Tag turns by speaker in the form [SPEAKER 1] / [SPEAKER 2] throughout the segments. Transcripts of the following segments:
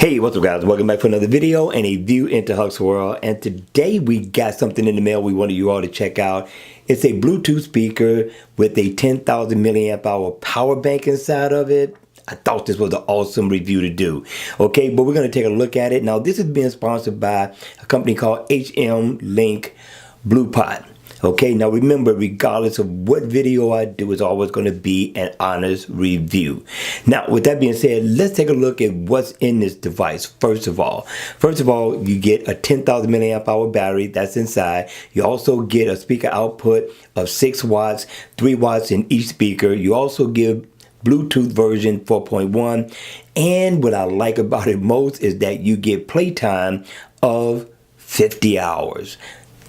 [SPEAKER 1] Hey, what's up guys? Welcome back for another video and a view into Huck's World. And today we got something in the mail we wanted you all to check out. It's a Bluetooth speaker with a 10,000 milliamp hour power bank inside of it. I thought this was an awesome review to do. Okay, but we're going to take a look at it. Now this is being sponsored by a company called HM Link Blue Pot. Okay, now remember, regardless of what video I do, it's always going to be an honest review. Now, with that being said, let's take a look at what's in this device. First of all, you get a 10,000 milliamp hour battery that's inside. You also get a speaker output of 6 watts, 3 watts in each speaker. You also give Bluetooth version 4.1. And what I like about it most is that you get playtime of 50 hours.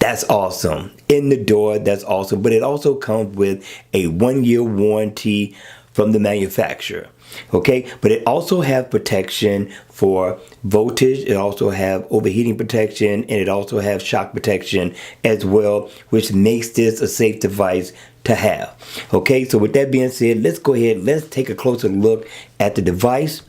[SPEAKER 1] That's awesome. In the door, that's awesome. But it also comes with a 1-year warranty from the manufacturer. Okay, but it also has protection for voltage. It also has overheating protection, and it also has shock protection as well, which makes this a safe device to have. Okay, so with that being said, let's go ahead. Let's take a closer look at the device,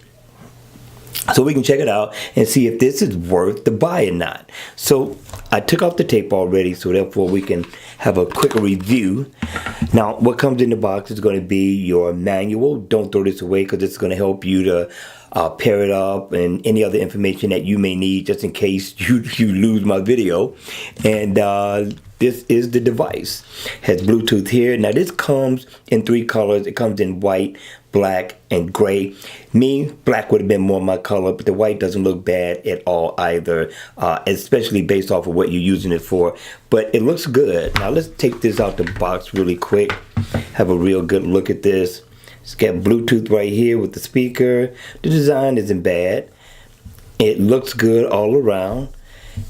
[SPEAKER 1] so we can check it out and see if this is worth the buy or not. So I took off the tape already, so therefore we can have a quick review. Now what comes in the box is going to be your manual. Don't throw this away because it's going to help you to pair it up and any other information that you may need just in case you lose my video. And this is the device. Has Bluetooth here. Now this comes in 3 colors. It comes in white, black, and gray. Me, black would have been more my color, but the white doesn't look bad at all either, especially based off of what you're using it for. But it looks good. Now let's take this out the box really quick. Have a real good look at this. It's got Bluetooth right here with the speaker. The design isn't bad. It looks good all around.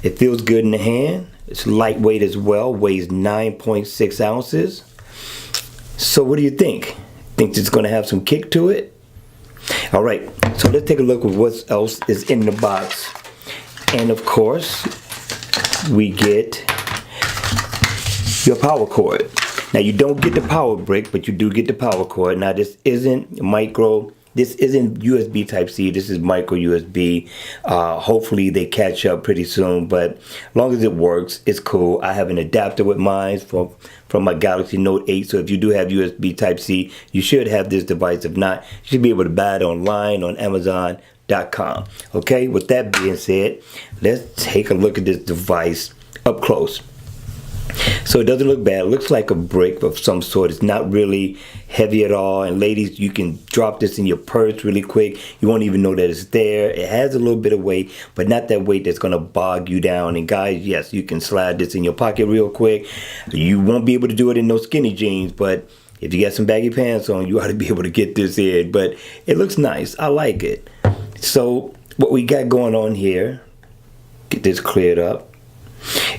[SPEAKER 1] It feels good in the hand. It's lightweight as well, weighs 9.6 ounces. So what do you think? Think it's going to have some kick to it? All right, so let's take a look at what else is in the box. And of course, we get your power cord. Now you don't get the power brick, but you do get the power cord. Now this isn't micro. This isn't USB Type-C, this is micro USB. Hopefully they catch up pretty soon, but as long as it works, it's cool. I have an adapter with mine from my Galaxy Note 8, so if you do have USB Type-C, you should have this device. If not, you should be able to buy it online on Amazon.com. Okay, with that being said, let's take a look at this device up close. So it doesn't look bad. It looks like a brick of some sort. It's not really heavy at all. And ladies, you can drop this in your purse really quick. You won't even know that it's there. It has a little bit of weight, but not that weight that's going to bog you down. And guys, yes, you can slide this in your pocket real quick. You won't be able to do it in no skinny jeans, but if you got some baggy pants on, you ought to be able to get this in. But it looks nice. I like it. So what we got going on here, get this cleared up,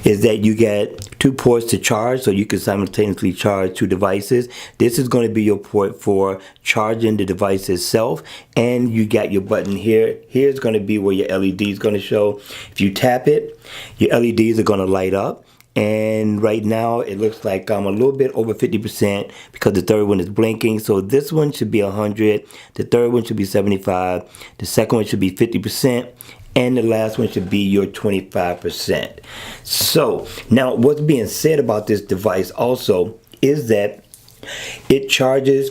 [SPEAKER 1] is that you get 2 ports to charge, so you can simultaneously charge 2 devices. This is going to be your port for charging the device itself, and you got your button here. Here's going to be where your LED is going to show. If you tap it, your LEDs are going to light up, and right now it looks like I'm a little bit over 50% because the third one is blinking. So this one should be 100, the third one should be 75, the second one should be 50%, and the last one should be your 25%. So now what's being said about this device also is that it charges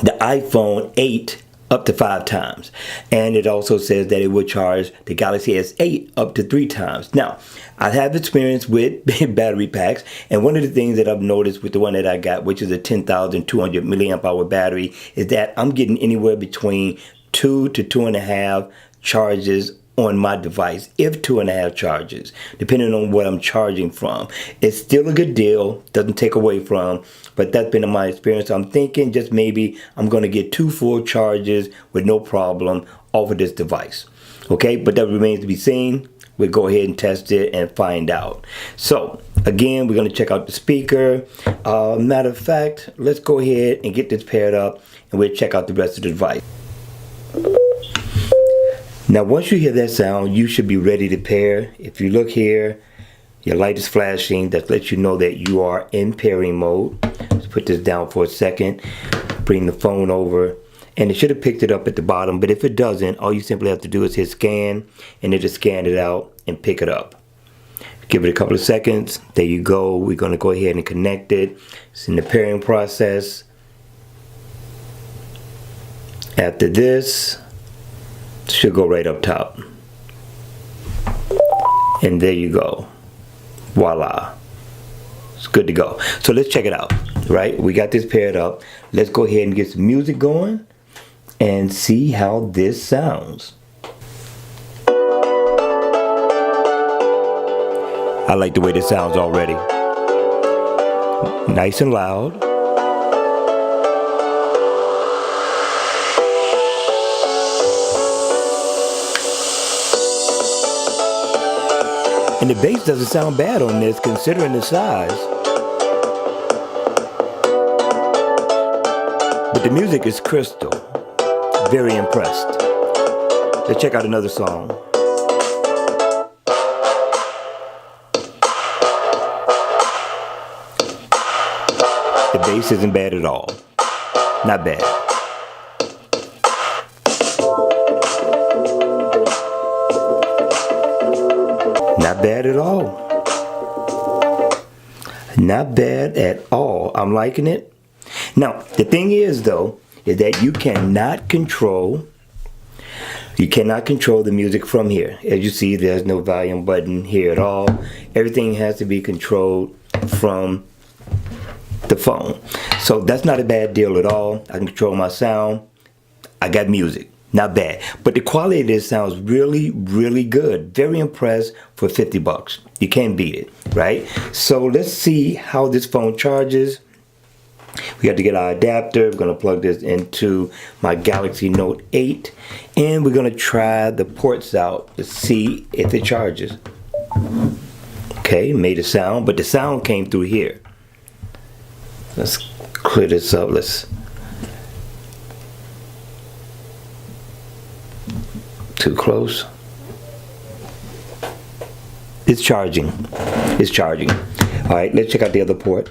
[SPEAKER 1] the iPhone 8 up to 5 times. And it also says that it will charge the Galaxy S8 up to 3 times. Now, I have experience with battery packs, and one of the things that I've noticed with the one that I got, which is a 10,200 milliamp hour battery, is that I'm getting anywhere between 2 to 2.5 charges on my device, if 2.5 charges, depending on what I'm charging from. It's still a good deal, doesn't take away from, but that's been my experience. So I'm thinking just maybe I'm going to get 2 full charges with no problem off of this device. Okay, but that remains to be seen. We'll go ahead and test it and find out. So again, we're going to check out the speaker. Matter of fact, let's go ahead and get this paired up and we'll check out the rest of the device. Now once you hear that sound, you should be ready to pair. If you look here, your light is flashing. That lets you know that you are in pairing mode. Let's put this down for a second. Bring the phone over and it should have picked it up at the bottom, but if it doesn't, all you simply have to do is hit scan, and it'll scan it out and pick it up. Give it a couple of seconds. There you go. We're going to go ahead and connect it. It's in the pairing process. After this, it should go right up top. And there you go. Voila. It's good to go. So let's check it out, right? We got this paired up. Let's go ahead and get some music going and see how this sounds. I like the way this sounds already. Nice and loud. And the bass doesn't sound bad on this considering the size. But the music is crystal. Very impressed. Let's check out another song. The bass isn't bad at all. Not bad. Not bad at all. Not bad at all. I'm liking it. Now, the thing is though, is that you cannot control the music from here. As you see, there's no volume button here at all. Everything has to be controlled from the phone. So that's not a bad deal at all. I can control my sound. I got music. Not bad. But the quality of this sounds really, really good. Very impressed for 50 bucks. You can't beat it, right? So let's see how this phone charges. We got to get our adapter. We're going to plug this into my Galaxy Note 8. And we're going to try the ports out to see if it charges. Okay, made a sound, but the sound came through here. Let's clear this up. Too close. It's charging. It's charging. All right, let's check out the other port.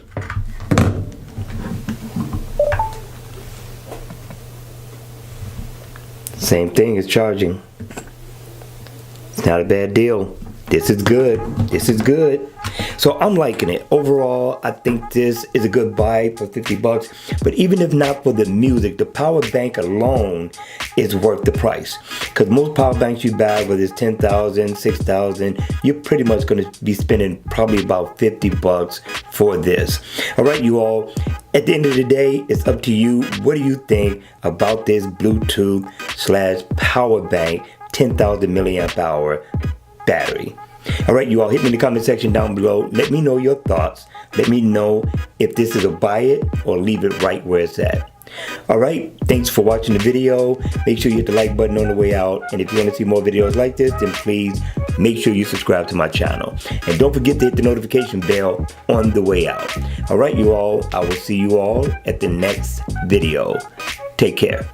[SPEAKER 1] Same thing, it's charging. It's not a bad deal. This is good. This is good. So I'm liking it. Overall, I think this is a good buy for 50 bucks. But even if not for the music, the power bank alone is worth the price. Because most power banks you buy, whether it's 10,000, 6,000, you're pretty much going to be spending probably about 50 bucks for this. All right, you all. At the end of the day, it's up to you. What do you think about this Bluetooth/power bank 10,000 milliamp hour battery? All right, you all, hit me in the comment section down below. Let me know your thoughts. Let me know if this is a buy it or leave it right where it's at. All right, thanks for watching the video. Make sure you hit the like button on the way out. And if you want to see more videos like this, then please make sure you subscribe to my channel. And don't forget to hit the notification bell on the way out. All right, you all, I will see you all at the next video. Take care.